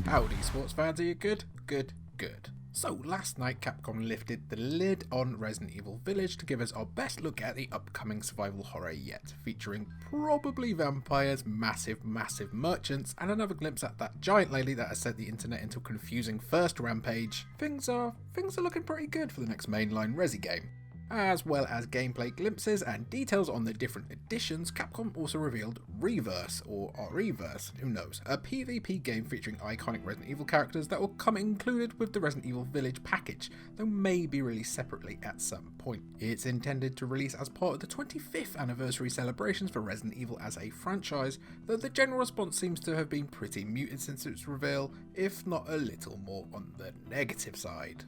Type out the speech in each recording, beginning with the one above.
Howdy sports fans, are you good? Good. So last night Capcom lifted the lid on Resident Evil Village to give us our best look at the upcoming survival horror yet, featuring probably vampires, massive merchants, and another glimpse at that giant lady that has sent the internet into a confusing first rampage. Things are looking pretty good for the next mainline Resi game. As well as gameplay glimpses and details on the different editions, Capcom also revealed Reverse, or Reverse, who knows, a PvP game featuring iconic Resident Evil characters that will come included with the Resident Evil Village package, though may be released separately at some point. It's intended to release as part of the 25th anniversary celebrations for Resident Evil as a franchise, though the general response seems to have been pretty muted since its reveal, if not a little more on the negative side.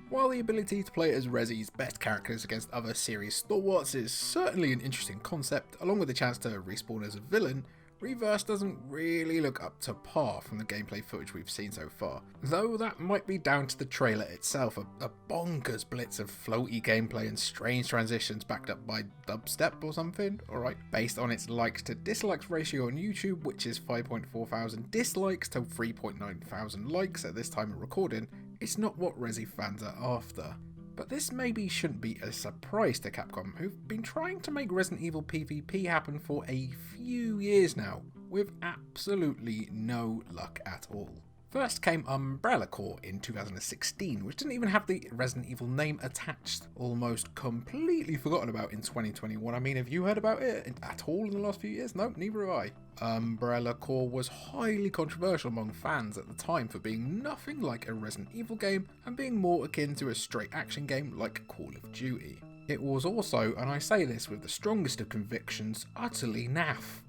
While the ability to play as Resi's best characters against other series stalwarts is certainly an interesting concept, along with the chance to respawn as a villain, Reverse doesn't really look up to par from the gameplay footage we've seen so far, though that might be down to the trailer itself, a bonkers blitz of floaty gameplay and strange transitions backed up by dubstep or something, alright, based on its likes to dislikes ratio on YouTube, which is 5.4 thousand dislikes to 3.9 thousand likes at this time of recording. It's not what Resi fans are after. But this maybe shouldn't be a surprise to Capcom, who've been trying to make Resident Evil PvP happen for a few years now, with absolutely no luck at all. First came Umbrella Corps in 2016, which didn't even have the Resident Evil name attached, almost completely forgotten about in 2021. I mean, have you heard about it at all in the last few years? No, neither have I. Umbrella Corps was highly controversial among fans at the time for being nothing like a Resident Evil game and being more akin to a straight action game like Call of Duty. It was also, and I say this with the strongest of convictions, utterly naff.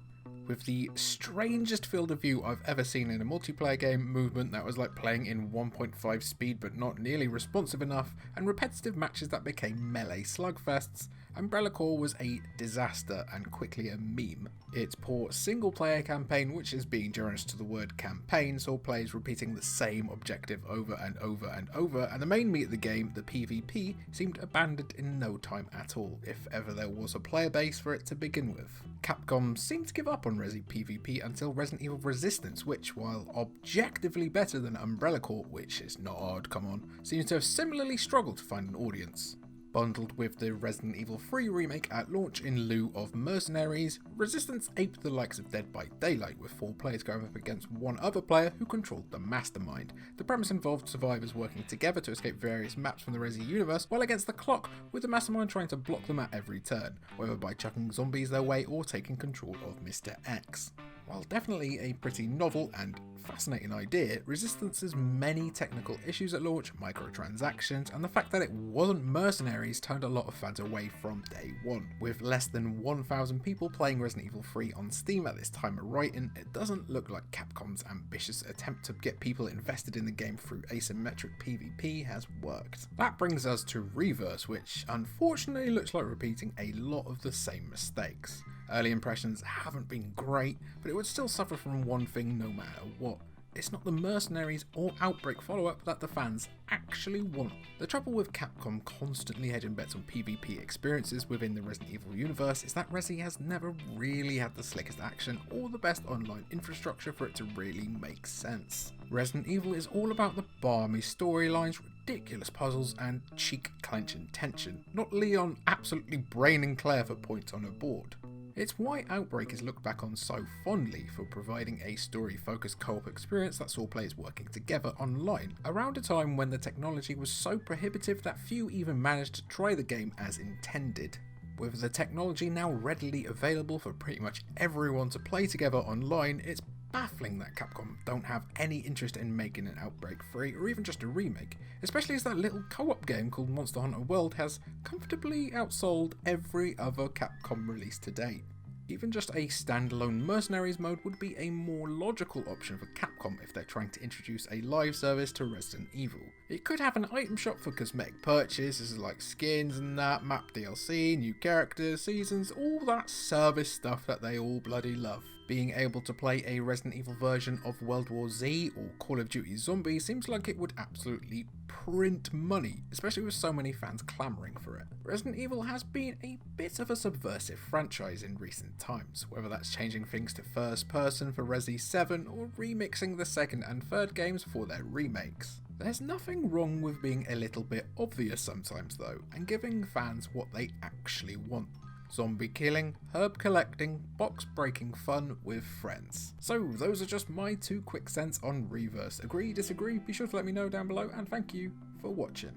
With the strangest field of view I've ever seen in a multiplayer game movement that was like playing in 1.5 speed but not nearly responsive enough, and repetitive matches that became melee slugfests, Umbrella Corps was a disaster and quickly a meme. Its poor single-player campaign, which is being generous to the word campaign, saw players repeating the same objective over and over and over, and the main meat of the game, the PvP, seemed abandoned in no time at all, if ever there was a player base for it to begin with. Capcom seemed to give up on Resi PvP until Resident Evil Resistance, which, while objectively better than Umbrella Corps, which is not hard, come on, seems to have similarly struggled to find an audience. Bundled with the Resident Evil 3 remake at launch in lieu of Mercenaries, Resistance aped the likes of Dead by Daylight, with 4 players going up against one other player who controlled the Mastermind. The premise involved survivors working together to escape various maps from the Resi universe while against the clock, with the Mastermind trying to block them at every turn, whether by chucking zombies their way or taking control of Mr. X. While definitely a pretty novel and fascinating idea, Resistance's many technical issues at launch, microtransactions, and the fact that it wasn't Mercenaries turned a lot of fans away from day one. With less than 1,000 people playing Resident Evil 3 on Steam at this time of writing, it doesn't look like Capcom's ambitious attempt to get people invested in the game through asymmetric PvP has worked. That brings us to Reverse, which unfortunately looks like repeating a lot of the same mistakes. Early impressions haven't been great, but it would still suffer from one thing no matter what. It's not the Mercenaries or Outbreak follow-up that the fans actually want. The trouble with Capcom constantly hedging bets on PvP experiences within the Resident Evil universe is that Resi has never really had the slickest action or the best online infrastructure for it to really make sense. Resident Evil is all about the balmy storylines, ridiculous puzzles, and cheek-clenching tension, not Leon absolutely braining Claire for points on a board. It's why Outbreak is looked back on so fondly for providing a story-focused co-op experience that saw players working together online, around a time when the technology was so prohibitive that few even managed to try the game as intended. With the technology now readily available for pretty much everyone to play together online, it's baffling that Capcom don't have any interest in making an Outbreak 3 or even just a remake, especially as that little co-op game called Monster Hunter World has comfortably outsold every other Capcom release to date. Even just a standalone Mercenaries mode would be a more logical option for Capcom if they're trying to introduce a live service to Resident Evil. It could have an item shop for cosmetic purchases like skins and that, map DLC, new characters, seasons, all that service stuff that they all bloody love. Being able to play a Resident Evil version of World War Z or Call of Duty Zombies seems like it would absolutely print money, especially with so many fans clamouring for it. Resident Evil has been a bit of a subversive franchise in recent times, whether that's changing things to first person for Resi 7 or remixing the second and third games for their remakes. There's nothing wrong with being a little bit obvious sometimes though, and giving fans what they actually want. Zombie killing, herb collecting, box breaking fun with friends. So those are just my 2 quick cents on Reverse. Agree, disagree? Be sure to let me know down below, and thank you for watching.